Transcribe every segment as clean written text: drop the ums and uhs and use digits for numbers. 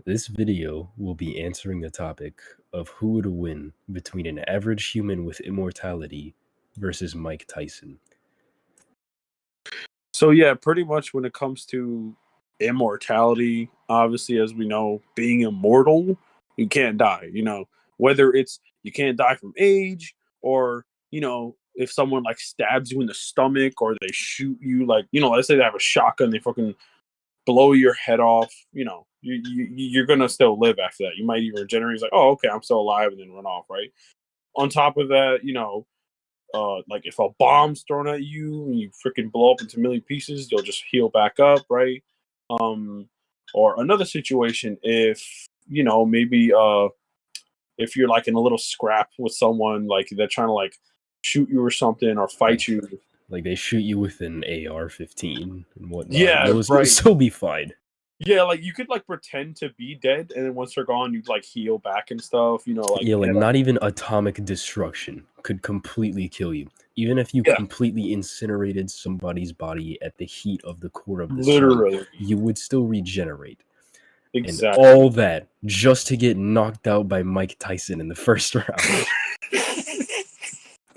This video will be answering the topic of who would win between an average human with immortality versus Mike Tyson. So yeah, pretty much when it comes to immortality, obviously, as we know, being immortal, you can't die. Whether it's you can't die from age, or if someone like stabs you in the stomach, or they shoot you, let's say they have a shotgun, they fucking blow your head off. You're gonna still live after that. You might even regenerate. It's like, oh, okay, I'm still alive, and then run off, right? On top of that, like if a bomb's thrown at you and you freaking blow up into a million pieces, you'll just heal back up, right? Or another situation, if maybe if you're like in a little scrap with someone, like they're trying to like shoot you or something or fight you, like they shoot you with an AR-15 and whatnot. Yeah, you'll right. still be fine. Yeah, like you could like pretend to be dead, and then once they're gone, you'd like heal back and stuff. Not even atomic destruction could completely kill you. Even if you completely incinerated somebody's body at the heat of the core of the sun, you would still regenerate. Exactly. And all that just to get knocked out by Mike Tyson in the first round.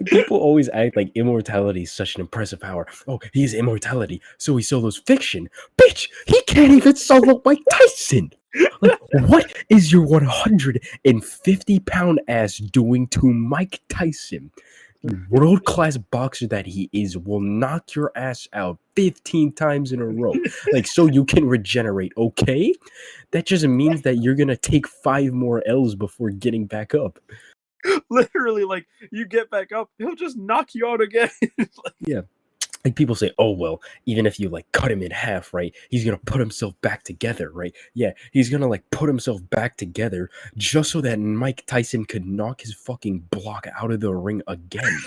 People always act like immortality is such an impressive power. Oh, he's immortality, so he solos fiction. Bitch, he can't even solo Mike Tyson. Like, what is your 150-pound ass doing to Mike Tyson? The world-class boxer that he is will knock your ass out 15 times in a row. Like, so you can regenerate, okay? That just means that you're gonna take 5 more L's before getting back up. Literally, like, you get back up, he'll just knock you out again. Yeah. Like people say, oh, well, even if you like cut him in half, right, he's going to put himself back together, right? Yeah, he's going to like put himself back together just so that Mike Tyson could knock his fucking block out of the ring again.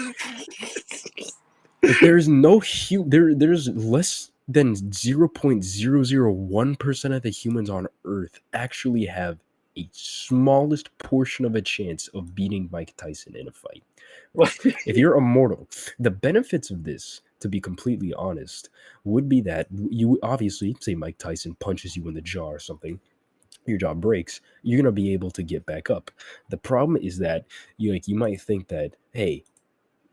Like, there's there's less than 0.001% of the humans on Earth actually have a smallest portion of a chance of beating Mike Tyson in a fight. Right? If you're immortal, the benefits of this, to be completely honest, would be that you obviously, say Mike Tyson punches you in the jaw or something, your jaw breaks, you're going to be able to get back up. The problem is that you might think that, hey,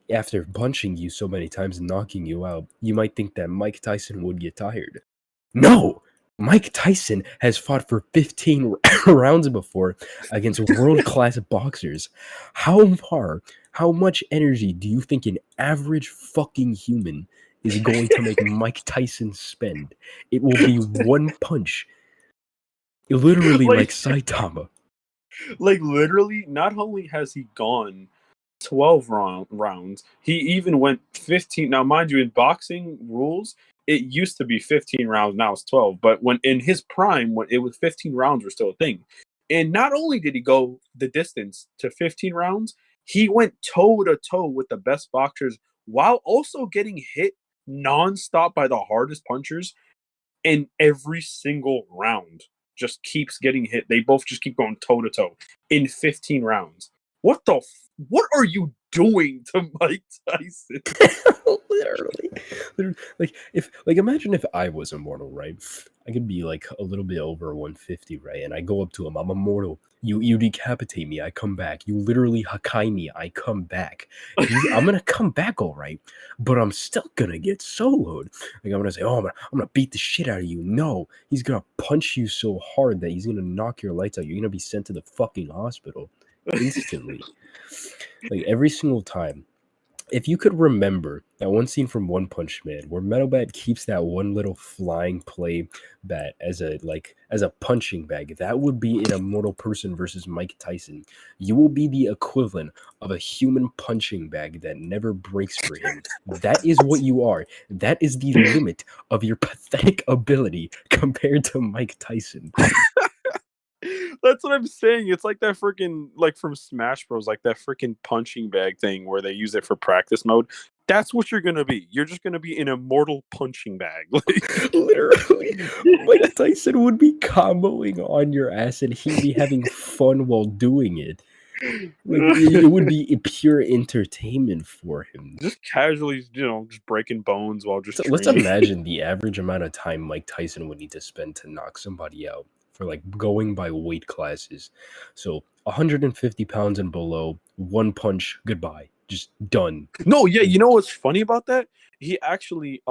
after punching you so many times and knocking you out, you might think that Mike Tyson would get tired. No! Mike Tyson has fought for 15 rounds before against world-class boxers. How much energy do you think an average fucking human is going to make Mike Tyson spend? It will be one punch. Literally like Saitama. Like, literally, not only has he gone 12 rounds, he even went 15. Now, mind you, in boxing rules, it used to be 15 rounds, now it's 12. But when in his prime, when it was 15 rounds were still a thing. And not only did he go the distance to 15 rounds, he went toe-to-toe with the best boxers while also getting hit nonstop by the hardest punchers in every single round. Just keeps getting hit. They both just keep going toe-to-toe in 15 rounds. What are you doing to Mike Tyson? Literally. Imagine if I was immortal, right? I could be like a little bit over 150, right? And I go up to him, I'm immortal. You decapitate me, I come back. You literally Hakai me, I come back. I'm gonna come back, all right, but I'm still gonna get soloed. Like, I'm gonna say, oh, I'm gonna beat the shit out of you. No, he's gonna punch you so hard that he's gonna knock your lights out. You're gonna be sent to the fucking hospital instantly. Like, every single time. If you could remember that one scene from One Punch Man where Metal Bat keeps that one little flying play bat as a punching bag, that would be an immortal person versus Mike Tyson. You will be the equivalent of a human punching bag that never breaks for him. That is what you are. That is the limit of your pathetic ability compared to Mike Tyson. That's what I'm saying. It's like that freaking, like from Smash Bros, like that freaking punching bag thing where they use it for practice mode. That's what you're gonna be. You're just gonna be an immortal punching bag. Like, literally, Mike Tyson would be comboing on your ass and he'd be having fun while doing it. Like, it would be pure entertainment for him. Just casually, just breaking bones while just. So let's imagine the average amount of time Mike Tyson would need to spend to knock somebody out. or like going by weight classes. So 150 pounds and below, one punch, goodbye, just done. No, yeah, you know what's funny about that? He actually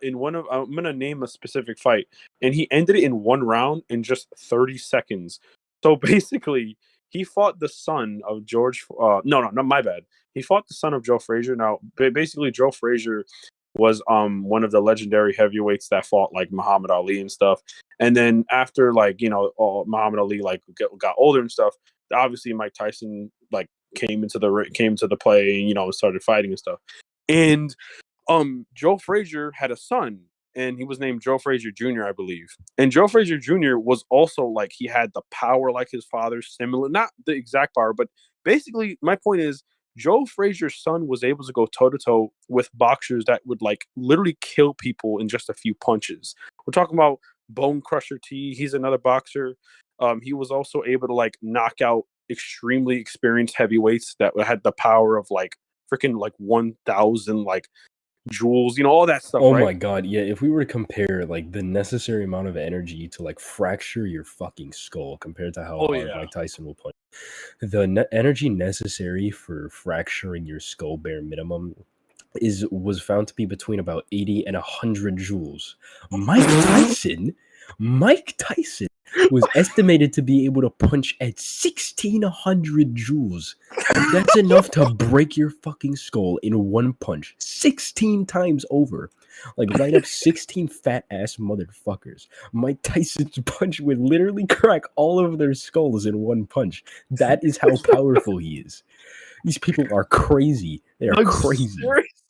in one of I'm gonna name a specific fight, and he ended it in one round in just 30 seconds. So basically, he fought the son of George. No, my bad. He fought the son of Joe Frazier. Now, basically, Joe Frazier was one of the legendary heavyweights that fought like Muhammad Ali and stuff. And then after like Muhammad Ali like got older and stuff, obviously Mike Tyson like came into the play and started fighting and stuff. And Joe Frazier had a son, and he was named Joe Frazier Jr., I believe. And Joe Frazier Jr. was also like, he had the power like his father, similar, not the exact power, but basically my point is Joe Frazier's son was able to go toe to toe with boxers that would like literally kill people in just a few punches. We're talking about Bone Crusher T. He's another boxer. He was also able to like knock out extremely experienced heavyweights that had the power of like freaking like 1,000 like joules, all that stuff, Oh right? my god, yeah, if we were to compare like the necessary amount of energy to like fracture your fucking skull compared to how Oh hard yeah. Mike Tyson will punch, the energy necessary for fracturing your skull bare minimum was found to be between about 80 and 100 joules. Mike Tyson was estimated to be able to punch at 1600 joules. That's enough to break your fucking skull in one punch 16 times over. Like right up 16 fat ass motherfuckers. Mike Tyson's punch would literally crack all of their skulls in one punch. That is how powerful he is. These people are crazy. They are Like, crazy.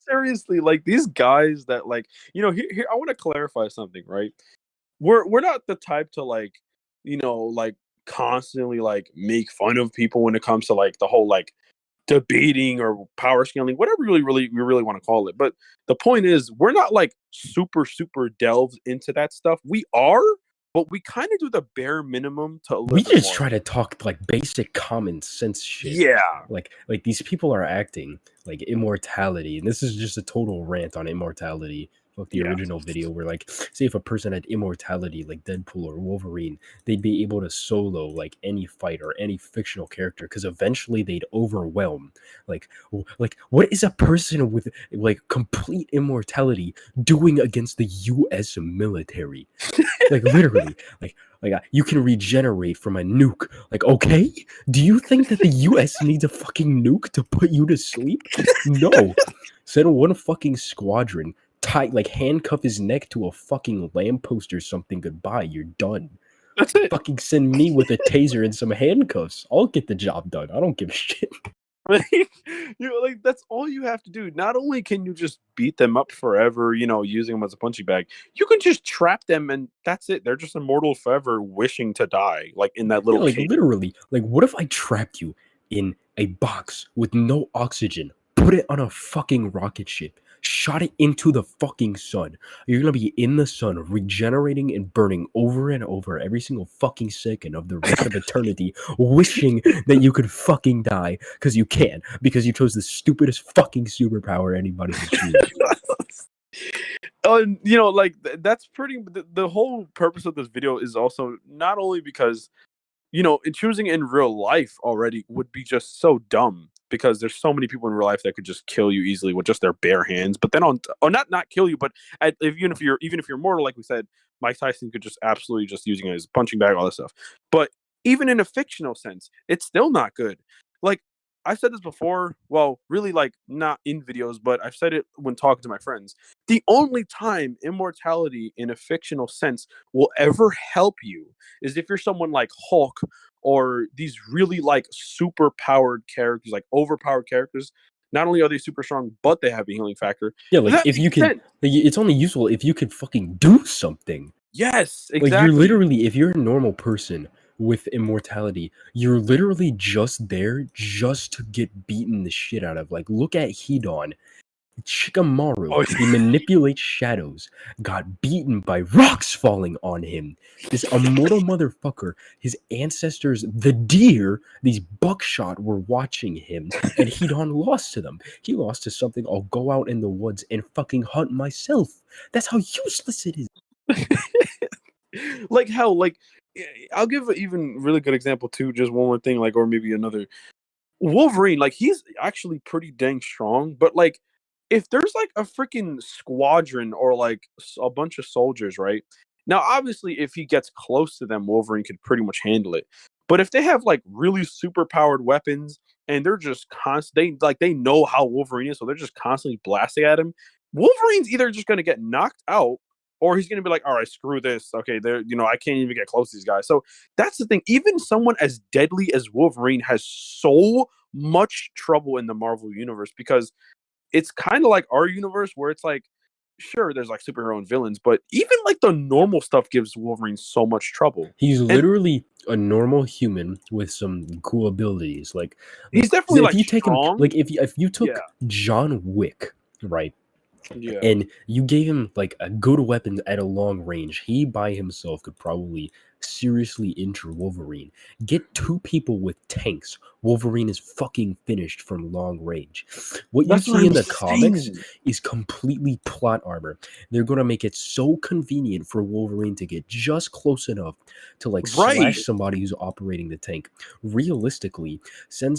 seriously, like these guys that like, here I want to clarify something, right? We're not the type to like, like constantly like make fun of people when it comes to like the whole like debating or power scaling, whatever we really want to call it. But the point is, we're not like super delved into that stuff. We are, but we kind of do the bare minimum to a little We bit just more. try to talk like basic common sense shit. Yeah. Like these people are acting like Immortality, and this is just a total rant on Immortality. Fuck the Yeah. original video where like, say if a person had immortality like Deadpool or Wolverine, they'd be able to solo like any fight or any fictional character because eventually they'd overwhelm. Like what is a person with like complete immortality doing against the U.S. military? Like literally, you can regenerate from a nuke. Like, okay, do you think that the U.S. needs a fucking nuke to put you to sleep? No, send one fucking squadron, handcuff his neck to a fucking lamppost or something. Goodbye, you're done. That's it. Fucking send me with a taser and some handcuffs. I'll get the job done. I don't give a shit. Like, like that's all you have to do. Not only can you just beat them up forever, using them as a punching bag, you can just trap them and that's it. They're just immortal forever, wishing to die, like in that Yeah, little like cage. literally, like what if I trapped you in a box with no oxygen, put it on a fucking rocket ship, shot it into the fucking sun? You're gonna be in the sun, regenerating and burning over and over every single fucking second of the rest of eternity, wishing that you could fucking die because you can't, because you chose the stupidest fucking superpower anybody could choose. Like that's pretty. The whole purpose of this video is also not only because in choosing in real life already would be just so dumb because there's so many people in real life that could just kill you easily with just their bare hands. But then or not kill you, but even if you're mortal, like we said, Mike Tyson could just absolutely just using it as a punching bag, all this stuff. But even in a fictional sense, it's still not good. Like I've said this before. Well, really, like not in videos, but I've said it when talking to my friends. The only time immortality in a fictional sense will ever help you is if you're someone like Hulk or these really like super powered characters, like overpowered characters. Not only are they super strong, but they have a healing factor. Yeah, like That if you makes could, sense. like, it's only useful if you could fucking do something. Yes, Like you're exactly. literally, if you're a normal person with immortality, you're literally just there just to get beaten the shit out of. Like look at Hedon. Shikamaru, Oh, he manipulates shadows, got beaten by rocks falling on him. This immortal motherfucker, his ancestors, the deer, these buckshot were watching him, and Hedon lost to them. He lost to something I'll go out in the woods and fucking hunt myself. That's how useless it is. like hell, like I'll give an even really good example too. Just one more thing, like, or maybe another. Wolverine, like, he's actually pretty dang strong, but like, if there's like a freaking squadron or like a bunch of soldiers, right? Now, obviously, if he gets close to them, Wolverine could pretty much handle it. But if they have like really super powered weapons and they're just they know how Wolverine is, so they're just constantly blasting at him. Wolverine's either just gonna get knocked out or he's gonna be like, all right, screw this. Okay, I can't even get close to these guys. So that's the thing. Even someone as deadly as Wolverine has so much trouble in the Marvel universe because it's kind of like our universe where it's like, sure, there's like superhero and villains, but even like the normal stuff gives Wolverine so much trouble. He's And literally a normal human with some cool abilities. he's definitely If like you take him, strong. if you Yeah. took John Wick, right, Yeah. and you gave him like a good weapon at a long range, he by himself could probably seriously injure Wolverine. Get two people with tanks, Wolverine is fucking finished from long range. What you That's what see in I'm the comics saying. is completely plot armor. They're gonna make it so convenient for Wolverine to get just close enough to like Right. slash somebody who's operating the tank. Realistically, send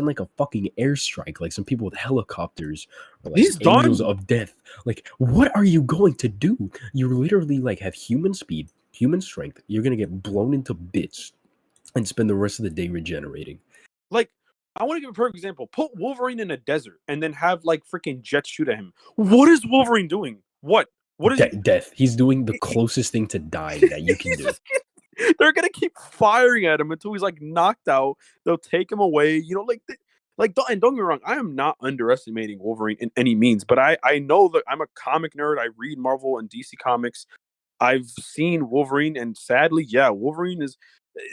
like a fucking airstrike, like some people with helicopters or like He's angels done. of death. Like, what are you going to do? You literally like have human speed, human strength. You're gonna get blown into bits and spend the rest of the day regenerating. Like, I want to give a perfect example. Put Wolverine in a desert and then have like freaking jets shoot at him. What is Wolverine doing? What? What is he? Death. He's doing the closest thing to dying that you can He's do. just they're gonna keep firing at him until he's like knocked out. They'll take him away. And don't get me wrong, I am not underestimating Wolverine in any means, but I know that I'm a comic nerd. I read Marvel and DC comics. I've seen Wolverine, and sadly, yeah, Wolverine is.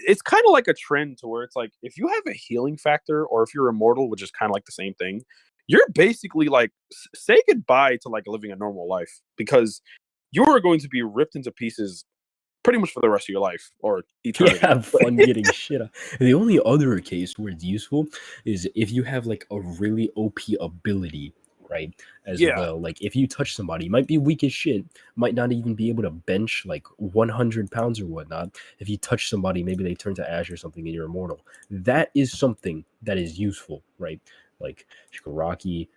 It's kind of like a trend to where it's like if you have a healing factor, or if you're immortal, which is kind of like the same thing, you're basically like say goodbye to like living a normal life because you are going to be ripped into pieces pretty much for the rest of your life or Yeah, eternity. have fun getting shit up. The only other case where it's useful is if you have like a really OP ability, right? As Yeah, well. Like if you touch somebody, you might be weak as shit, might not even be able to bench like 100 pounds or whatnot. If you touch somebody, maybe they turn to ash or something and you're immortal. That is something that is useful, right? Like Shigaraki,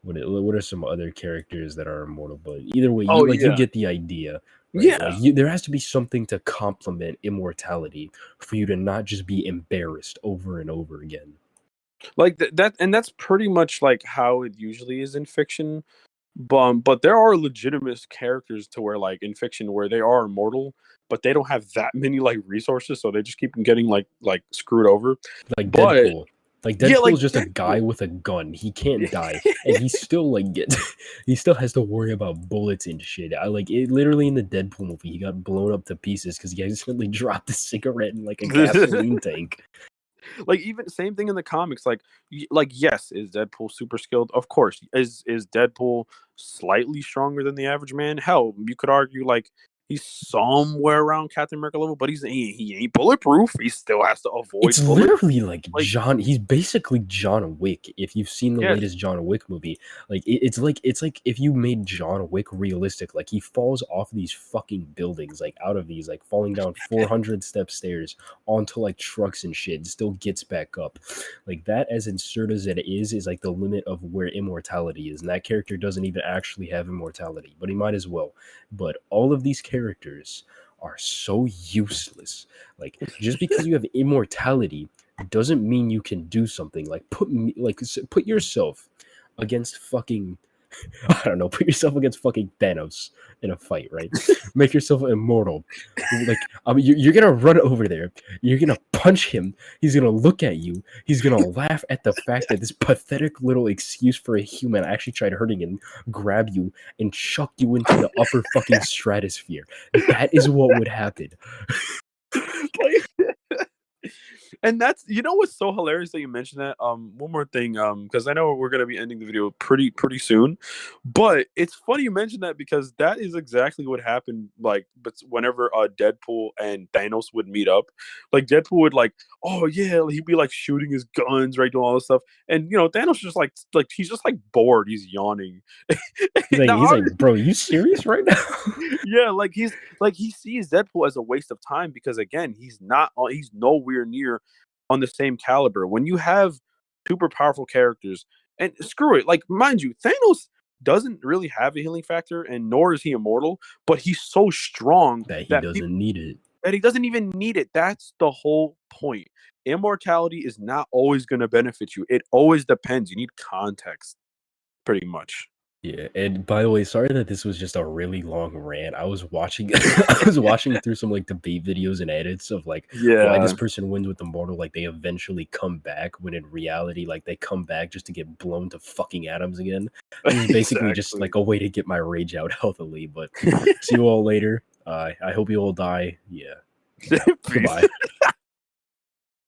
what are some other characters that are immortal? But either way, oh you yeah, get the idea, right? yeah. There has to be something to complement immortality for you to not just be embarrassed over and over again. Like that, and that's pretty much like how it usually is in fiction. But there are legitimate characters to where like in fiction where they are immortal, but they don't have that many like resources, so they just keep getting like screwed over. Like But Deadpool. Like yeah, Deadpool is like just a guy Deadpool. with a gun. He can't die, and he still like gets. He still has to worry about bullets and shit. I like it. Literally in the Deadpool movie, he got blown up to pieces because he accidentally dropped a cigarette in like a gasoline tank. Like even same thing in the comics. Like yes, is Deadpool super skilled? Of course. Is Deadpool slightly stronger than the average man? Hell, you could argue like he's somewhere around Captain America level, but he ain't bulletproof. He still has to It's avoid bullets. literally like Like He's basically John Wick. If you've seen the yes, latest John Wick movie, like it's like if you made John Wick realistic, like he falls off these fucking buildings, like out of these, like falling down 400 step stairs onto like trucks and shit, and still gets back up. Like that, as absurd as it is like the limit of where immortality is. And that character doesn't even actually have immortality, but he might as well. But all of these characters are so useless. Like just because you have immortality doesn't mean you can do something. Like put yourself against fucking I don't know, put yourself against fucking Thanos in a fight, right? Make yourself immortal. Like, you're gonna run over there. You're gonna punch him. He's gonna look at you. He's gonna laugh at the fact that this pathetic little excuse for a human actually tried hurting him, grab you, and chuck you into the upper fucking stratosphere. That is what would happen. like And that's what's so hilarious that you mentioned that. One more thing, because I know we're gonna be ending the video pretty soon, but it's funny you mentioned that because that is exactly what happened. Like, but whenever Deadpool and Thanos would meet up, like Deadpool would like, oh yeah, he'd be like shooting his guns, right, doing all this stuff, and Thanos just like he's just like bored, he's yawning. Now, He's like, bro, you serious right now? yeah, like he sees Deadpool as a waste of time because again, he's nowhere near on the same caliber. When you have super powerful characters, and screw it, like mind you, Thanos doesn't really have a healing factor, and nor is he immortal, but he's so strong That he that doesn't need it. that he doesn't even need it. That's the whole point. Immortality is not always going to benefit you. It always depends. You need context, pretty much. Yeah, and by the way, sorry that this was just a really long rant. I was watching I was watching through some like debate videos and edits of like why Yeah, this person wins with Immortal, like they eventually come back when in reality, like they come back just to get blown to fucking atoms again. This is basically just exactly. like a way to get my rage out healthily, but see you all later. I hope you all die. Yeah. Peace. Goodbye.